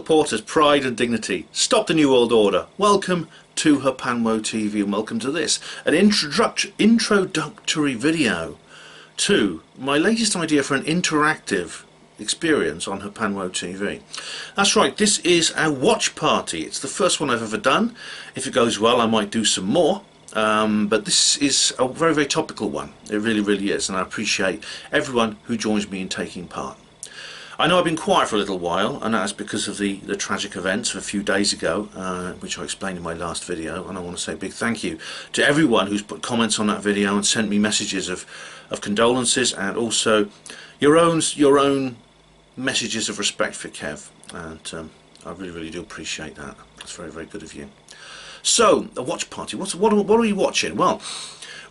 supporters, pride and dignity. Stop the New World Order. Welcome to HPANWO TV and welcome to this, an introductory video to my latest idea for an interactive experience on HPANWO TV. That's right, this is a watch party. It's the first one I've ever done. If it goes well, I might do some more. But this is a very, very topical one. It really, really is, and I appreciate everyone who joins me in taking part. I know I've been quiet for a little while, and that's because of the tragic events of a few days ago, which I explained in my last video, and I want to say a big thank you to everyone who's put comments on that video and sent me messages of condolences, and also your own messages of respect for Kev, and I really, really do appreciate that. That's very, very good of you. So, a watch party. What are we watching? Well,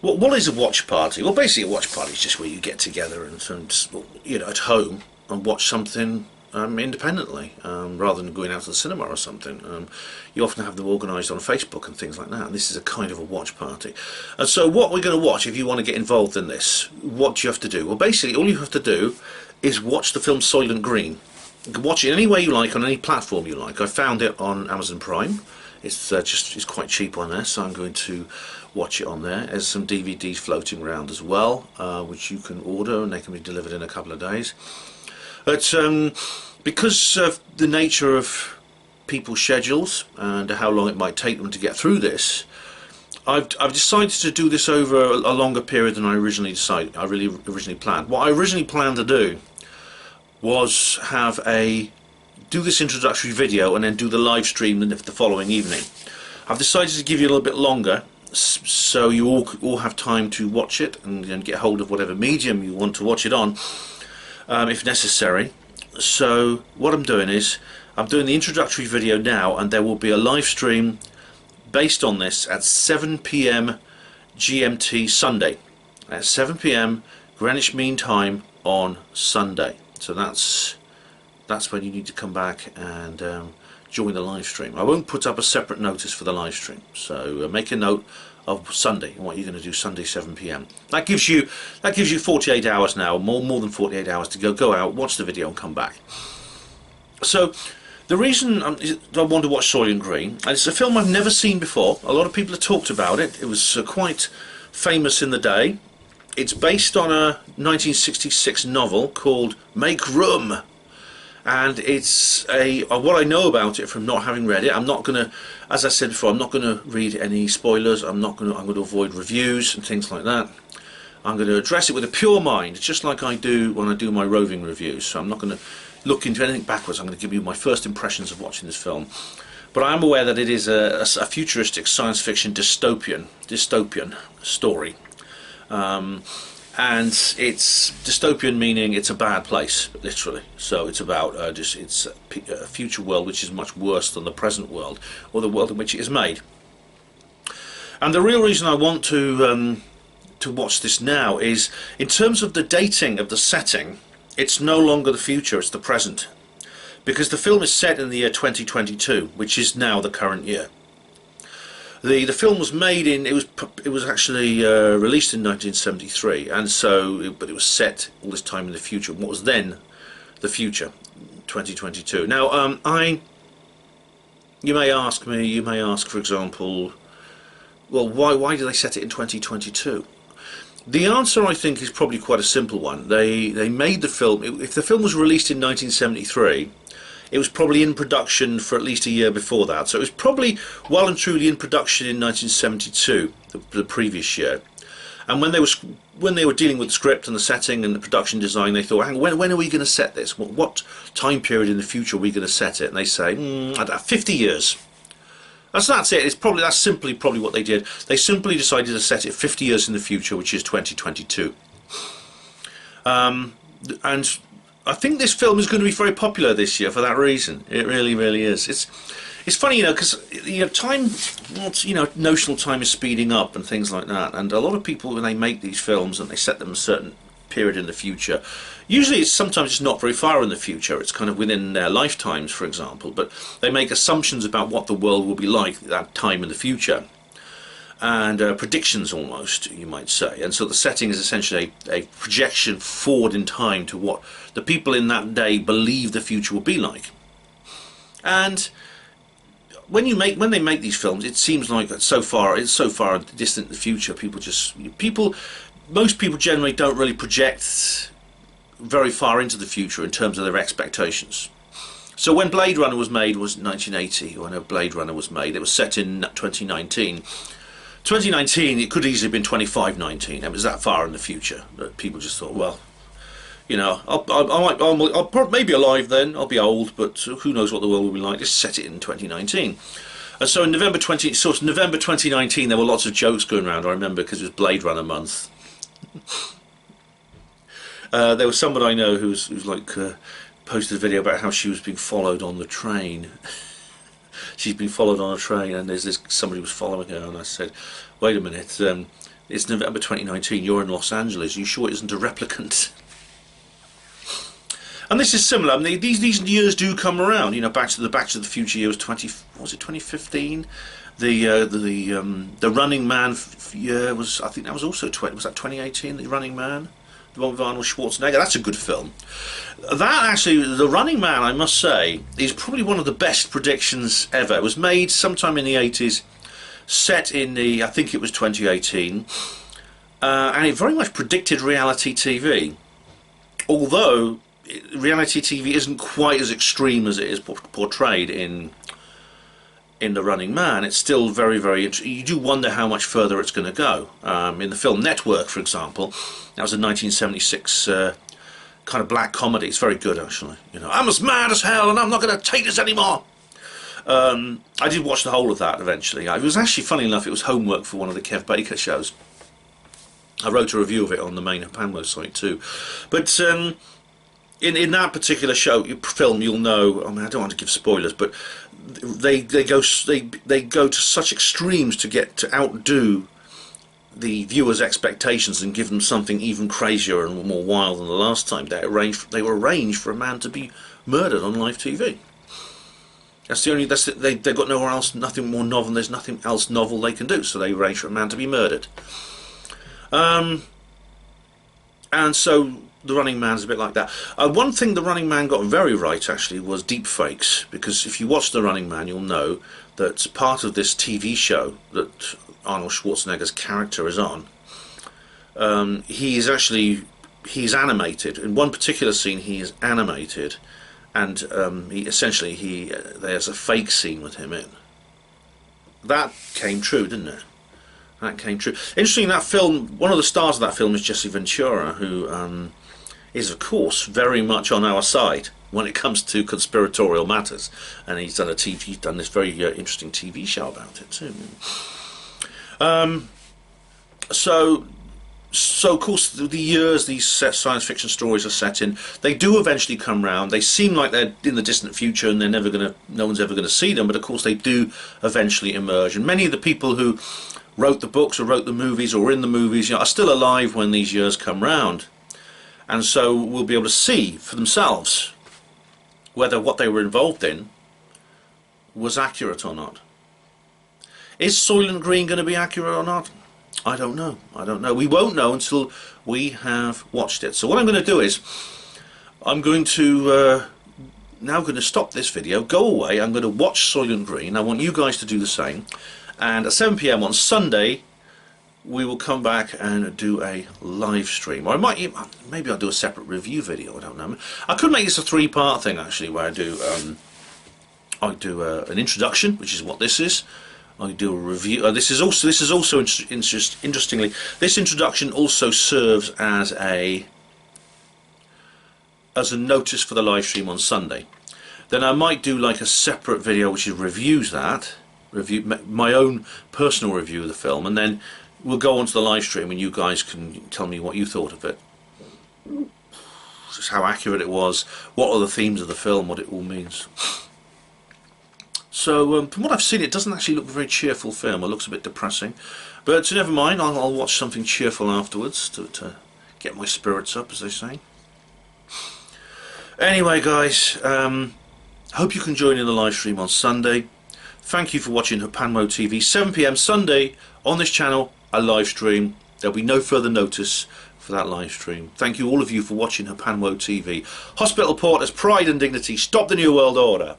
what is a watch party? Well, basically a watch party is just where you get together and you know, at home and watch something independently, rather than going out to the cinema or something. You often have them organised on Facebook and things like that, and this is a kind of a watch party. And so what we're going to watch, if you want to get involved in this, what do you have to do? Well, basically all you have to do is watch the film Soylent Green. You can watch it any way you like, on any platform you like. I found it on Amazon Prime. It's quite cheap on there, so I'm going to watch it on there. There's some DVDs floating around as well, which you can order and they can be delivered in a couple of days. But because of the nature of people's schedules and how long it might take them to get through this, I've decided to do this over a longer period than I originally planned. What I originally planned to do was do this introductory video and then do the live stream the following evening. I've decided to give you a little bit longer, so you all have time to watch it and get hold of whatever medium you want to watch it on, if necessary. So what I'm doing is I'm doing the introductory video now, and there will be a live stream based on this at 7 PM GMT Sunday, at 7 PM Greenwich Mean Time on Sunday. So that's when you need to come back and join the live stream. I won't put up a separate notice for the live stream, so make a note of Sunday and what you're going to do Sunday 7 PM. That gives you 48 hours now, more than 48 hours to go out, watch the video and come back. So the reason I want to watch Soylent Green, and it's a film I've never seen before. A lot of people have talked about it. It was quite famous in the day. It's based on a 1966 novel called Make Room. And it's what I know about it from not having read it. I'm not going to, as I said before, I'm not going to read any spoilers. I'm going to avoid reviews and things like that. I'm going to address it with a pure mind, just like I do when I do my roving reviews. So I'm not going to look into anything backwards. I'm going to give you my first impressions of watching this film. But I am aware that it is a futuristic science fiction dystopian story. And it's dystopian, meaning it's a bad place, literally. So it's about it's a future world which is much worse than the present world, or the world in which it is made. And the real reason I want to watch this now is, in terms of the dating of the setting, it's no longer the future, it's the present, because the film is set in the year 2022, which is now the current year. The film was made it was actually released in 1973, and but it was set all this time in the future. What was then the future, 2022. Now, you may ask, for example, well, why do they set it in 2022? The answer, I think, is probably quite a simple one. They made the film. If the film was released in 1973. It was probably in production for at least a year before that, so it was probably well and truly in production in 1972, the previous year. And when they were dealing with the script and the setting and the production design, they thought, hang on, when are we going to set this? What time period in the future are we going to set it? And they say, I don't know, 50 years. That's it. That's simply probably what they did. They simply decided to set it 50 years in the future, which is 2022. And I think this film is going to be very popular this year for that reason. It really, really is. It's funny, you know, because time, notional time is speeding up and things like that. And a lot of people, when they make these films and they set them a certain period in the future, usually sometimes it's not very far in the future. It's kind of within their lifetimes, for example. But they make assumptions about what the world will be like at that time in the future. And predictions, almost, you might say. And so the setting is essentially a projection forward in time to what the people in that day believe the future will be like. And when they make these films, it seems like it's so far distant in the future. Most people generally don't really project very far into the future in terms of their expectations. So when Blade Runner was made, was 1980. When Blade Runner was made, it was set in 2019. 2019, it could easily have been 2519. It was that far in the future that people just thought, well, you know, I'll maybe alive then. I'll be old, but who knows what the world will be like? Just set it in 2019. And so in November 2019, there were lots of jokes going around. I remember because it was Blade Runner month. There was someone I know who's like posted a video about how she was being followed on the train. She's been followed on a train, and there's somebody was following her, and I said, wait a minute, it's November 2019, you're in Los Angeles, are you sure it isn't a replicant? And this is similar. I mean, these years do come around. You know, Back to the Future year was 2015. The Running Man year was, I think that was also was that 2018. The Running Man, the one with Arnold Schwarzenegger. That's a good film. That actually, The Running Man, I must say, is probably one of the best predictions ever. It was made sometime in the 80s, set in I think it was 2018, and it very much predicted reality TV. Although reality TV isn't quite as extreme as it is portrayed in The Running Man, it's still very, very interesting. You do wonder how much further it's going to go. In the film Network, for example, that was a 1976 kind of black comedy. It's very good, actually. You know, I'm as mad as hell and I'm not going to take this anymore. I did watch the whole of that eventually. It was actually, funny enough, it was homework for one of the Kev Baker shows. I wrote a review of it on the main HPANWO site too. But in that particular film, you'll know, I mean, I don't want to give spoilers, but they go to such extremes to outdo the viewers' expectations and give them something even crazier and more wild than the last time. They were arranged for a man to be murdered on live TV. That's the only. They've got nowhere else, nothing more novel. There's nothing else novel they can do, so they arrange for a man to be murdered. And so The Running Man's a bit like that. One thing The Running Man got very right, actually, was deep fakes, because if you watch The Running Man, you'll know that part of this TV show that Arnold Schwarzenegger's character is on, he's animated. In one particular scene, he is animated, and there's a fake scene with him in. That came true, didn't it? That came true. Interesting, that film, one of the stars of that film is Jesse Ventura, who is, of course, very much on our side when it comes to conspiratorial matters, and he's done this very interesting TV show about it too. So of course, the years these science fiction stories are set in, they do eventually come round. They seem like they're in the distant future, and no one's ever gonna see them. But of course, they do eventually emerge. And many of the people who wrote the books or wrote the movies or were in the movies, you know, are still alive when these years come round, and so we'll be able to see for themselves whether what they were involved in was accurate or not. Is Soylent Green going to be accurate or not? I don't know. I don't know. We won't know until we have watched it. So what I'm going to do is, I'm going to stop this video, go away. I'm going to watch Soylent Green. I want you guys to do the same. And at 7 PM on Sunday, we will come back and do a live stream. Or maybe I'll do a separate review video. I don't know. I could make this a three-part thing, actually, where I do an introduction, which is what this is. I do a review. This is also interestingly, this introduction also serves as a notice for the live stream on Sunday. Then I might do like a separate video which reviews my own personal review of the film, and then we'll go on to the live stream and you guys can tell me what you thought of it. Just how accurate it was, what are the themes of the film, what it all means. So from what I've seen, it doesn't actually look a very cheerful film. It looks a bit depressing, but never mind. I'll watch something cheerful afterwards to get my spirits up, as they say. Anyway, guys, hope you can join in the live stream on Sunday. Thank you for watching HPANWO TV. 7 PM Sunday on this channel, a live stream. There'll be no further notice for that live stream. Thank you, all of you, for watching HPANWO TV. Hospital Porters, pride and dignity. Stop the New World Order.